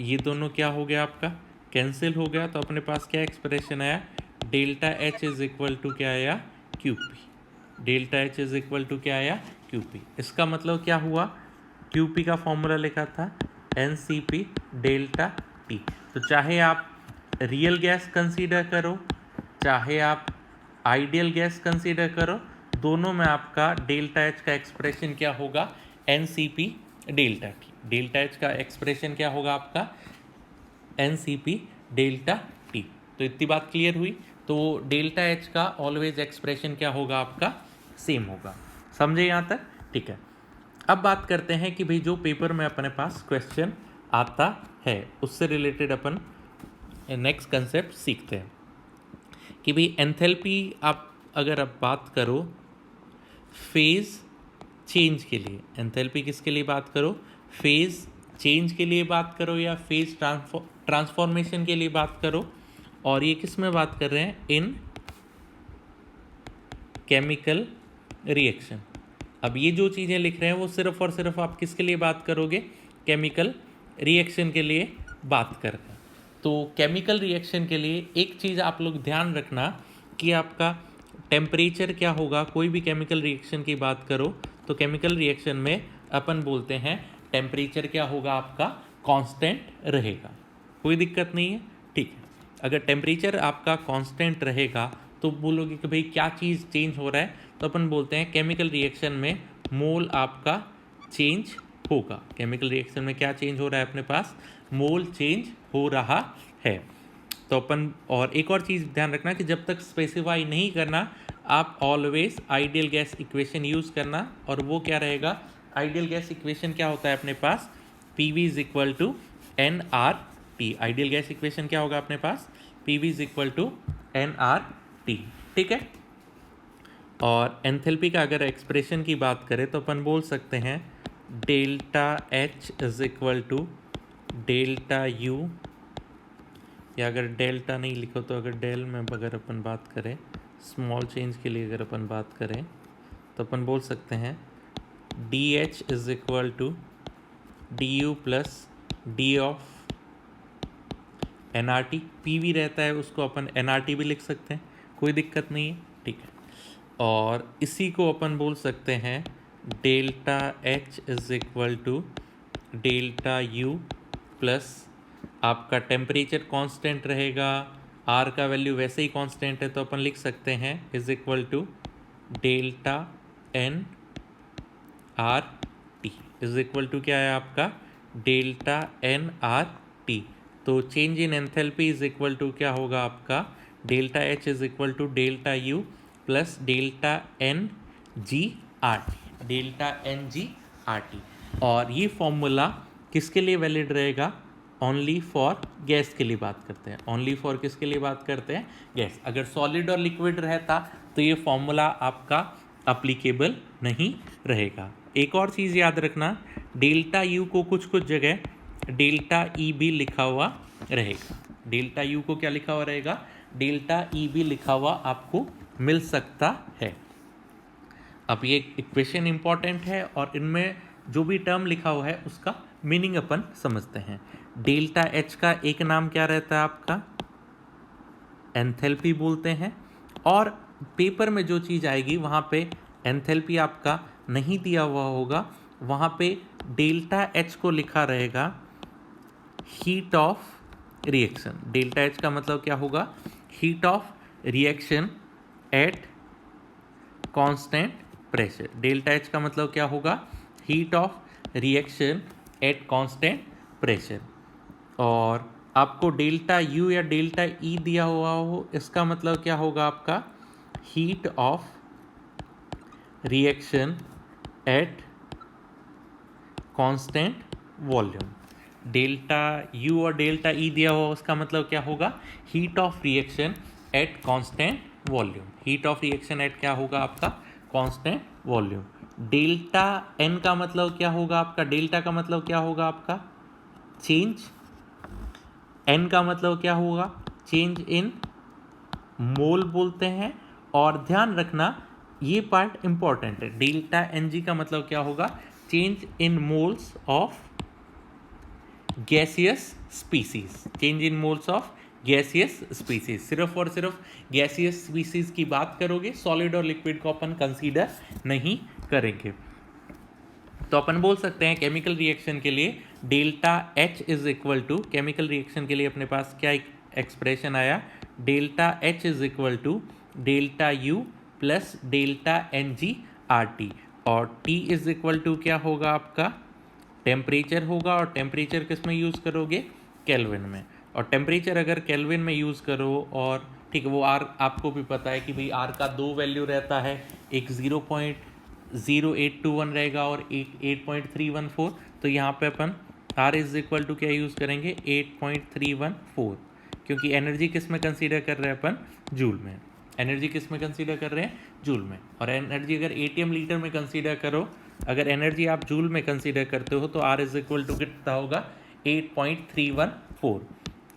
ये दोनों क्या हो गया आपका, कैंसिल हो गया। तो अपने पास क्या एक्सप्रेशन आया, delta H is equal to क्या आया, Q P. Delta H is equal to क्या आया, क्यू पी। इसका मतलब क्या हुआ, क्यू पी का फॉर्मूला लिखा था N C P delta T. तो चाहे आप रियल गैस कंसीडर करो, चाहे आप आइडियल गैस कंसीडर करो, दोनों में आपका डेल्टा एच का एक्सप्रेशन क्या होगा, N C P delta T. Delta H का एक्सप्रेशन क्या होगा आपका, N C P delta T. तो इतनी बात क्लियर हुई। तो डेल्टा एच का ऑलवेज एक्सप्रेशन क्या होगा आपका, सेम होगा। समझे यहाँ तक, ठीक है। अब बात करते हैं कि भाई जो पेपर में अपने पास क्वेश्चन आता है उससे रिलेटेड अपन नेक्स्ट कंसेप्ट सीखते हैं कि भाई एंथैल्पी आप अगर आप बात करो फेज चेंज के लिए, एंथैल्पी किसके लिए बात करो, फेज चेंज के लिए बात करो या फेज ट्रांसफॉर्मेशन के लिए बात करो। और ये किस में बात कर रहे हैं, इन केमिकल रिएक्शन। अब ये जो चीज़ें लिख रहे हैं वो सिर्फ और सिर्फ आप किसके लिए बात करोगे, केमिकल रिएक्शन के लिए बात कर रहे हैं। तो केमिकल रिएक्शन के लिए एक चीज़ आप लोग ध्यान रखना कि आपका टेम्परेचर क्या होगा। कोई भी केमिकल रिएक्शन की बात करो तो केमिकल रिएक्शन में अपन बोलते हैं टेम्परेचर क्या होगा आपका, कांस्टेंट रहेगा, कोई दिक्कत नहीं है, ठीक है। अगर टेम्परेचर आपका कांस्टेंट रहेगा तो बोलोगे कि भाई क्या चीज़ चेंज हो रहा है, तो अपन बोलते हैं केमिकल रिएक्शन में मोल आपका चेंज होगा। केमिकल रिएक्शन में क्या चेंज हो रहा है अपने पास, मोल चेंज हो रहा है। तो अपन और एक और चीज़ ध्यान रखना कि जब तक स्पेसिफाई नहीं करना आप always ideal gas equation use करना। और वो क्या रहेगा, आइडियल गैस इक्वेशन क्या होता है अपने पास, P V is equal to N R T. Ideal gas equation क्या होगा अपने पास, P V is equal to N R T, ठीक है। और एंथैल्पी का अगर एक्सप्रेशन की बात करें तो अपन बोल सकते हैं delta H is equal to delta U, या अगर डेल्टा नहीं लिखो तो अगर डेल में अगर अपन बात करें, स्मॉल चेंज के लिए अगर अपन बात करें तो अपन बोल सकते हैं D H is equal to D U plus D of N R T. P V रहता है उसको अपन एन आर टी भी लिख सकते हैं, कोई दिक्कत नहीं है, ठीक है। और इसी को अपन बोल सकते हैं delta H is equal to delta U plus आपका टेम्परेचर कांस्टेंट रहेगा, आर का वैल्यू वैसे ही कांस्टेंट है तो अपन लिख सकते हैं is equal to delta N R T is equal to क्या है आपका, डेल्टा एन आर टी। तो change in enthalpy is equal to क्या होगा आपका, delta H is equal to delta U plus delta N G R T, delta N G R T. और ये formula किसके लिए वैलिड रहेगा, ओनली फॉर गैस के लिए बात करते हैं। ओनली फॉर किसके लिए बात करते हैं, गैस। अगर सॉलिड और लिक्विड रहता तो ये फॉर्मूला आपका अप्लीकेबल नहीं रहेगा। एक और चीज़ याद रखना, डेल्टा यू को कुछ कुछ जगह डेल्टा ई भी लिखा हुआ रहेगा। डेल्टा यू को क्या लिखा हुआ रहेगा, डेल्टा ई भी लिखा हुआ आपको मिल सकता है। अब ये इक्वेशन इंपॉर्टेंट है और इनमें जो भी टर्म लिखा हुआ है उसका मीनिंग अपन समझते हैं। डेल्टा एच का एक नाम क्या रहता है आपका, एंथैल्पी बोलते हैं। और पेपर में जो चीज़ आएगी वहाँ पे एंथैल्पी आपका नहीं दिया हुआ होगा, वहाँ पे डेल्टा एच को लिखा रहेगा heat of reaction. Delta H का मतलब क्या होगा, heat of reaction at constant pressure. Delta H का मतलब क्या होगा, heat of reaction at constant pressure. और आपको डेल्टा यू या डेल्टा ई दिया हुआ हो, इसका मतलब क्या होगा आपका, heat of reaction at constant volume. Delta U और डेल्टा ई दिया हुआ उसका मतलब क्या होगा, heat of reaction at constant volume. Heat of reaction eight क्या होगा आपका, कांस्टेंट वॉल्यूम। डेल्टा एन का मतलब क्या होगा आपका, डेल्टा का मतलब क्या होगा आपका, चेंज। एन का मतलब क्या होगा, चेंज इन मोल बोलते हैं। और ध्यान रखना ये पार्ट इंपॉर्टेंट है, डेल्टा एन जी का मतलब क्या होगा, change in moles of gaseous species. Change in moles of gaseous species. सिर्फ और सिर्फ गैसियस स्पीसीज की बात करोगे, सॉलिड और लिक्विड को अपन कंसीडर नहीं करेंगे। तो अपन बोल सकते हैं केमिकल रिएक्शन के लिए delta H is equal to, chemical reaction के लिए अपने पास क्या एक्सप्रेशन आया, delta H is equal to delta U plus delta N G R T. और टी इज इक्वल टू क्या होगा आपका, टेम्परेचर होगा। और टेम्परेचर किस में यूज़ करोगे, केल्विन में। और टेम्परेचर अगर केल्विन में यूज़ करो, और ठीक है वो आर आपको भी पता है कि भाई आर का दो वैल्यू रहता है, एक 0.0821 रहेगा और एक 8.314। तो यहाँ पे अपन आर इज इक्वल टू क्या यूज़ करेंगे, 8.314, क्योंकि एनर्जी किस में कंसीडर कर रहे हैं अपन, जूल में। एनर्जी किस में कंसीडर कर रहे हैं, जूल में। और एनर्जी अगर एटीएम लीटर में कंसीडर करो, अगर एनर्जी आप जूल में कंसीडर करते हो तो आर इज इक्वल टू कितना होगा, 8.314।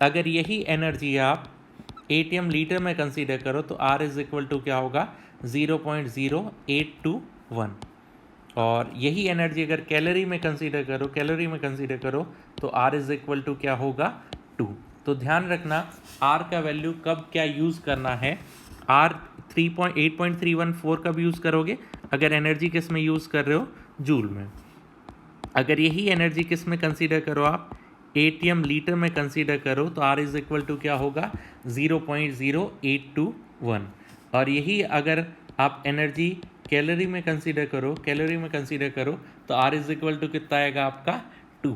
अगर यही एनर्जी आप एटीएम लीटर में कंसीडर करो तो आर इज इक्वल टू क्या होगा, 0.0821। और यही एनर्जी अगर कैलोरी में कंसीडर करो, तो आर इज इक्वल टू क्या होगा, 2। तो ध्यान रखना आर का वैल्यू कब क्या यूज़ करना है, आर 8.314 कब यूज़ करोगे, अगर एनर्जी किस में यूज़ कर रहे हो, जूल में। अगर यही एनर्जी किस में कंसीडर करो आप, एटीएम लीटर में कंसीडर करो, तो आर इज इक्वल टू क्या होगा, 0.0821। और यही अगर आप एनर्जी कैलोरी में कंसीडर करो, तो आर इज इक्वल टू कितना आएगा आपका, 2।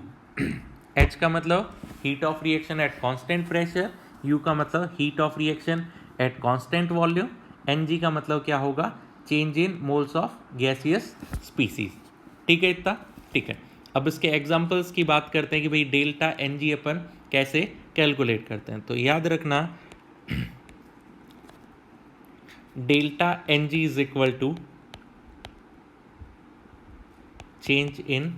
एच का मतलब heat of reaction at constant pressure, U का मतलब heat of reaction at constant volume, N G का मतलब क्या होगा, change in moles of gaseous species. ठीक है इतना, ठीक है। अब इसके एग्जांपल्स की बात करते हैं कि भाई डेल्टा एन जी अपन कैसे कैलकुलेट करते हैं। तो याद रखना delta N G is equal to change in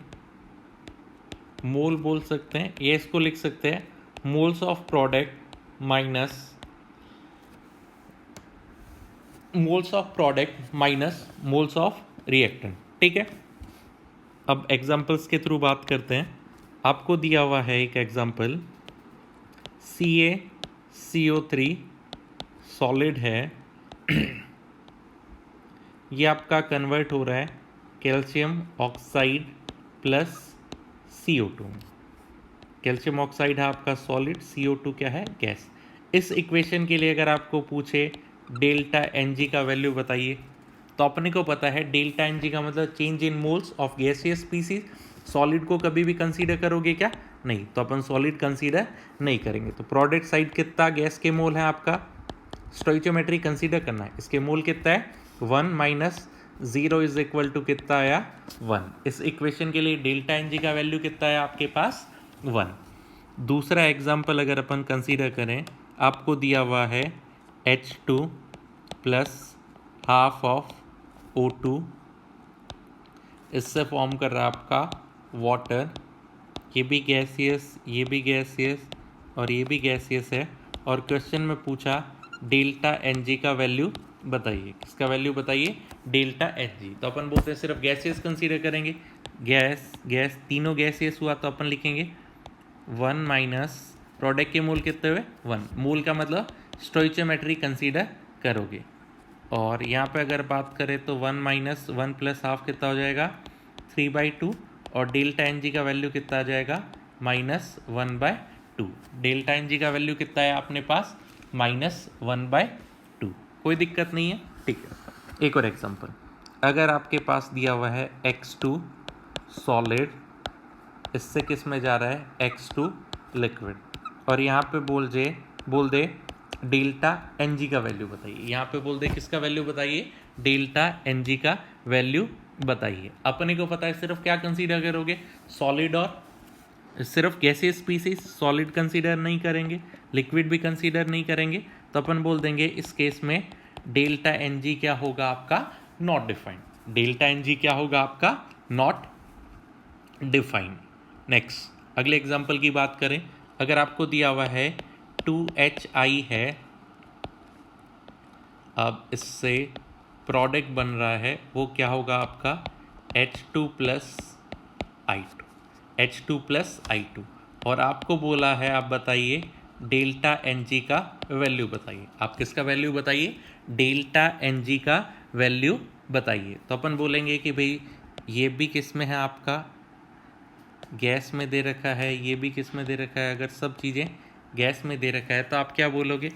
mole बोल सकते हैं, ये इसको लिख सकते हैं moles of product minus moles of reactant. ठीक है, अब एग्जांपल्स के थ्रू बात करते हैं। आपको दिया हुआ है एक एग्जांपल, CaCO3 सॉलिड है ये आपका कन्वर्ट हो रहा है calcium oxide plus CO2। Calcium oxide है आपका सॉलिड, CO2 क्या है, गैस। इस इक्वेशन के लिए अगर आपको पूछे डेल्टा एन जी का वैल्यू बताइए, तो अपने को पता है डेल्टा एन जी का मतलब change in moles of gaseous species. Solid को कभी भी कंसीडर करोगे क्या, नहीं, तो अपन सॉलिड कंसीडर नहीं करेंगे। तो प्रोडक्ट साइड कितना गैस के मोल है आपका, स्टोइचोमेट्री कंसीडर करना है, इसके मोल कितना है, 1 माइनस 0 इज इक्वल टू कितना आया, 1। इस इक्वेशन के लिए डेल्टा एन जी का वैल्यू कितना है आपके पास, 1। दूसरा एग्जाम्पल अगर अपन कंसीडर करें, आपको दिया हुआ है H2 plus half of O2, इससे फॉर्म कर रहा है आपका वाटर। ये भी गैसियस, ये भी गैसियस और ये भी गैसियस है। और क्वेश्चन में पूछा डेल्टा एन जी का वैल्यू बताइए, किसका वैल्यू बताइए, डेल्टा एन जी। तो अपन बोलते हैं सिर्फ गैसियस कंसीडर करेंगे, गैस तीनों गैसियस हुआ तो अपन लिखेंगे 1 माइनस प्रोडक्ट के मोल कितने हुए, 1। मोल का मतलब स्टोइचोमेट्री कंसीडर करोगे। और यहाँ पे अगर बात करें तो 1 माइनस 1 प्लस हाफ कितना हो जाएगा, 3/2। और डेल्टा एन जी का वैल्यू कितना आ जाएगा, -1/2। डेल्टा एन जी का वैल्यू कितना है अपने पास, -1/2। कोई दिक्कत नहीं है, ठीक है। एक और एग्जांपल, अगर आपके पास दिया हुआ है x2 सॉलिड, इससे किस में जा रहा है x2 लिक्विड, और यहाँ पे बोल दे डेल्टा एन जी का वैल्यू बताइए। यहाँ पे बोल दे किसका वैल्यू बताइए, डेल्टा एन जी का वैल्यू बताइए। अपने को पता है सिर्फ क्या कंसीडर करोगे, सॉलिड, और सिर्फ गैसियस स्पीसीज, सॉलिड कंसीडर नहीं करेंगे, लिक्विड भी कंसीडर नहीं करेंगे। तो अपन बोल देंगे इस केस में डेल्टा एन जी क्या होगा आपका, not defined. Delta N G क्या होगा आपका, नॉट डिफाइंड। नेक्स्ट अगले एग्जांपल की बात करें, अगर आपको दिया हुआ है 2HI है, अब इससे प्रोडक्ट बन रहा है, वो क्या होगा आपका H2 plus I2, H2 plus I2, और आपको बोला है आप बताइए डेल्टा एन जी का वैल्यू बताइए। आप किसका वैल्यू बताइए, डेल्टा एन जी का वैल्यू बताइए। तो अपन बोलेंगे कि भाई ये भी किस में है आपका, गैस में दे रखा है, ये भी किस में दे रखा है, अगर सब चीज़ें गैस में दे रखा है तो आप क्या बोलोगे,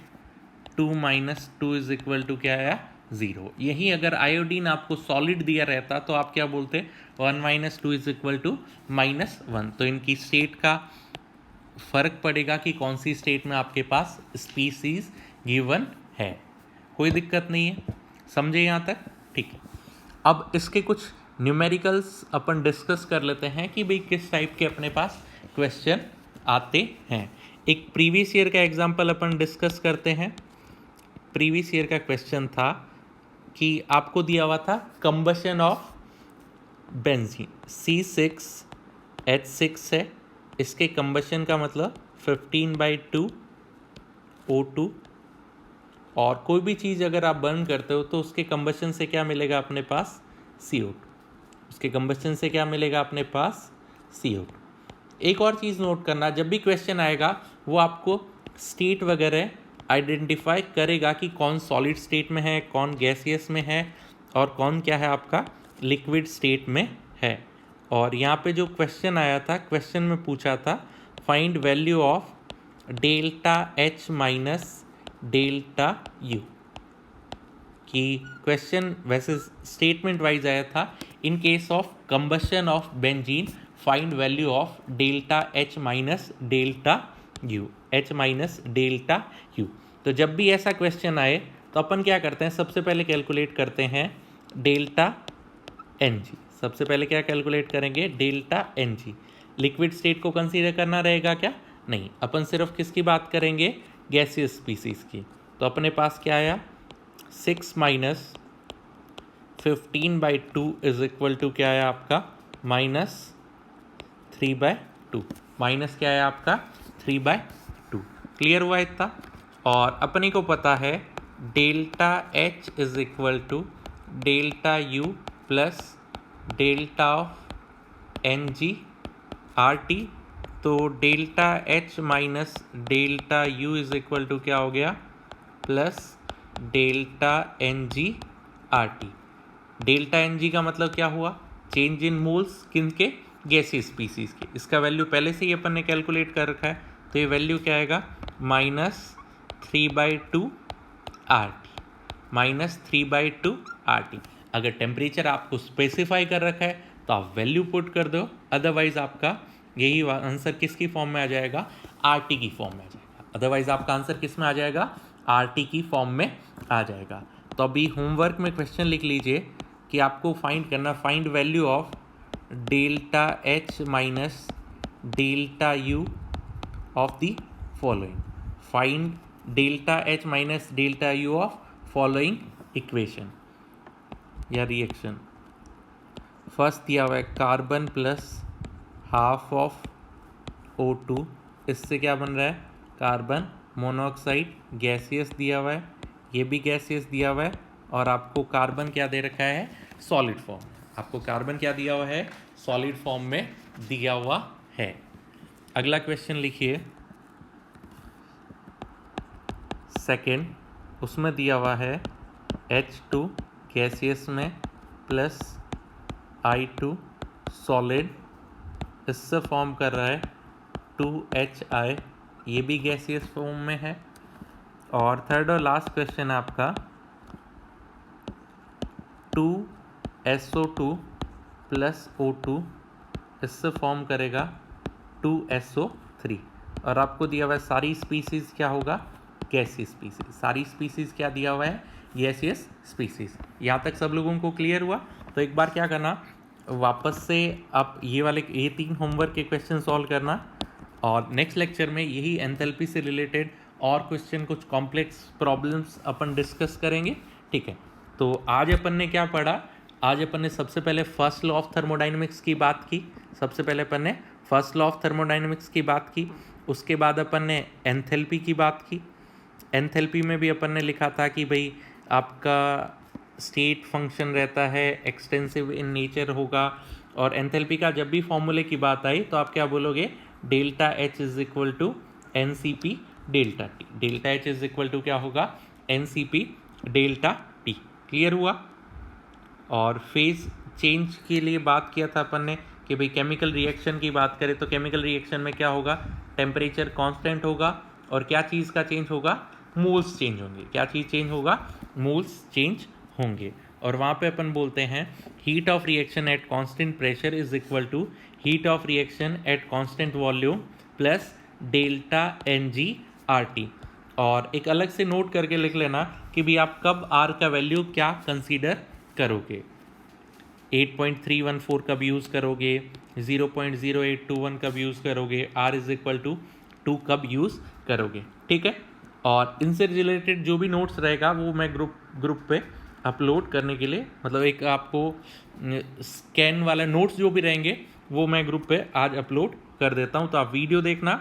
2 माइनस 2 इज इक्वल टू क्या आया, 0। यही अगर आयोडीन आपको सॉलिड दिया रहता तो आप क्या बोलते, 1 माइनस 2 इज इक्वल टू -1। तो इनकी स्टेट का फर्क पड़ेगा कि कौन सी स्टेट में आपके पास स्पीसीज गिवन है। कोई दिक्कत नहीं है, समझे यहाँ तक, ठीक है। अब इसके कुछ न्यूमेरिकल्स अपन डिस्कस कर लेते हैं कि भाई किस टाइप के अपने पास क्वेश्चन आते हैं। एक प्रीवियस ईयर का एग्जांपल अपन डिस्कस करते हैं। प्रीवियस ईयर का क्वेश्चन था कि आपको दिया हुआ था कंबशन ऑफ बेंजीन, C6H6 है, इसके कंबशन का मतलब 15/2 O2, और कोई भी चीज़ अगर आप बर्न करते हो तो उसके कंबशन से क्या मिलेगा अपने पास, CO2। उसके कंबशन से क्या मिलेगा अपने पास, CO2। एक और चीज़ नोट करना, जब भी क्वेश्चन आएगा वो आपको स्टेट वगैरह आइडेंटिफाई करेगा कि कौन सॉलिड स्टेट में है, कौन गैसियस में है, और कौन क्या है आपका लिक्विड स्टेट में है। और यहाँ पे जो क्वेश्चन आया था, क्वेश्चन में पूछा था find value of delta H minus delta U, कि क्वेश्चन वैसे स्टेटमेंट वाइज आया था, in case of combustion of benzene find value of delta H minus delta U, H minus delta U। तो जब भी ऐसा क्वेश्चन आए तो अपन क्या करते हैं, सबसे पहले कैलकुलेट करते हैं डेल्टा एन जी। सबसे पहले क्या कैलकुलेट करेंगे, delta N G. Liquid state को कंसीडर करना रहेगा क्या, नहीं, अपन सिर्फ किसकी बात करेंगे, गैसियस स्पीसीज की। तो अपने पास क्या आया, 6 माइनस 15/2 इज इक्वल टू क्या आया आपका, -3/2। माइनस क्या है आपका, 3/2। क्लियर हुआ इतना। और अपने को पता है delta H is equal to delta U plus delta of N G R T. तो delta H minus delta U is equal to क्या हो गया, plus delta N G R T. Delta N G का मतलब क्या हुआ, change in moles, किन के, गैसियस स्पीसीज के। इसका वैल्यू पहले से ही अपन ने कैलकुलेट कर रखा है, तो ये वैल्यू क्या आएगा, -3/2 आर टी, -3/2 आर टी। अगर टेम्परेचर आपको स्पेसिफाई कर रखा है तो आप वैल्यू पुट कर दो, अदरवाइज आपका यही आंसर किसकी फॉर्म में आ जाएगा, आर टी की फॉर्म में आ जाएगा। अदरवाइज आपका आंसर किस में आ जाएगा, आर टी की फॉर्म में आ जाएगा। तो अभी होमवर्क में क्वेश्चन लिख लीजिए कि आपको फाइंड करना, find value of delta H minus delta U of the following. Find delta H minus delta U of following equation या रिएक्शन। फर्स्ट दिया हुआ है carbon plus half of O2, इससे क्या बन रहा है, कार्बन मोनोऑक्साइड, गैसियस दिया हुआ है, ये भी गैसियस दिया हुआ है, और आपको कार्बन क्या दे रखा है, सॉलिड फॉर्म। आपको कार्बन क्या दिया हुआ है, सॉलिड फॉर्म में दिया हुआ है। अगला क्वेश्चन लिखिए, सेकेंड, उसमें दिया हुआ है H2 गैसियस में प्लस I2 सॉलिड, इससे फॉर्म कर रहा है 2HI, ये भी गैसियस फॉर्म में है। और थर्ड और लास्ट क्वेश्चन आपका 2SO2 प्लस O2, इससे फॉर्म करेगा 2SO3। और आपको दिया हुआ है सारी स्पीसीज़ क्या होगा, गैसियस स्पीसीज। सारी स्पीसीज़ क्या दिया हुआ है, गैसियस स्पीसीज। यहाँ तक सब लोगों को क्लियर हुआ? तो एक बार क्या करना, वापस से आप ये 3 होमवर्क के क्वेश्चन सॉल्व करना, और नेक्स्ट लेक्चर में यही एंथैल्पी से रिलेटेड और क्वेश्चन, कुछ कॉम्प्लेक्स प्रॉब्लम्स अपन डिस्कस करेंगे। ठीक है, तो आज अपन ने क्या पढ़ा, आज अपन ने सबसे पहले फर्स्ट लॉ ऑफ थर्मोडाइनमिक्स की बात की। सबसे पहले अपन ने फर्स्ट लॉ ऑफ थर्मोडाइनमिक्स की बात की, उसके बाद अपन ने एंथैल्पी की बात की। एंथैल्पी में भी अपन ने लिखा था कि भाई आपका स्टेट फंक्शन रहता है, एक्सटेंसिव इन नेचर होगा, और एंथैल्पी का जब भी फॉर्मूले की बात आई तो आप क्या बोलोगे, delta H is equal to N C P delta T. Delta H is equal to क्या होगा, N C P delta T. Clear हुआ? और फेज चेंज के लिए बात किया था अपन ने कि भाई केमिकल रिएक्शन की बात करें तो केमिकल रिएक्शन में क्या होगा, टेम्परेचर कांस्टेंट होगा, और क्या चीज़ का चेंज होगा, मोल्स चेंज होंगे। क्या चीज़ चेंज होगा, मोल्स चेंज होंगे। और वहाँ पे अपन बोलते हैं heat of reaction at constant pressure is equal to heat of reaction at constant volume plus delta N G R T. और एक अलग से नोट करके लिख लेना कि भाई आप कब आर का वैल्यू क्या कंसीडर करोगे, 8.314 कब यूज़ करोगे, 0.0821 कब यूज़ करोगे, आर इज इक्वल टू 2 कब यूज़ करोगे। ठीक है, और इनसे रिलेटेड जो भी नोट्स रहेगा वो मैं ग्रुप पे अपलोड करने के लिए, मतलब एक आपको स्कैन वाला नोट्स जो भी रहेंगे वो मैं ग्रुप पे आज अपलोड कर देता हूँ। तो आप वीडियो देखना,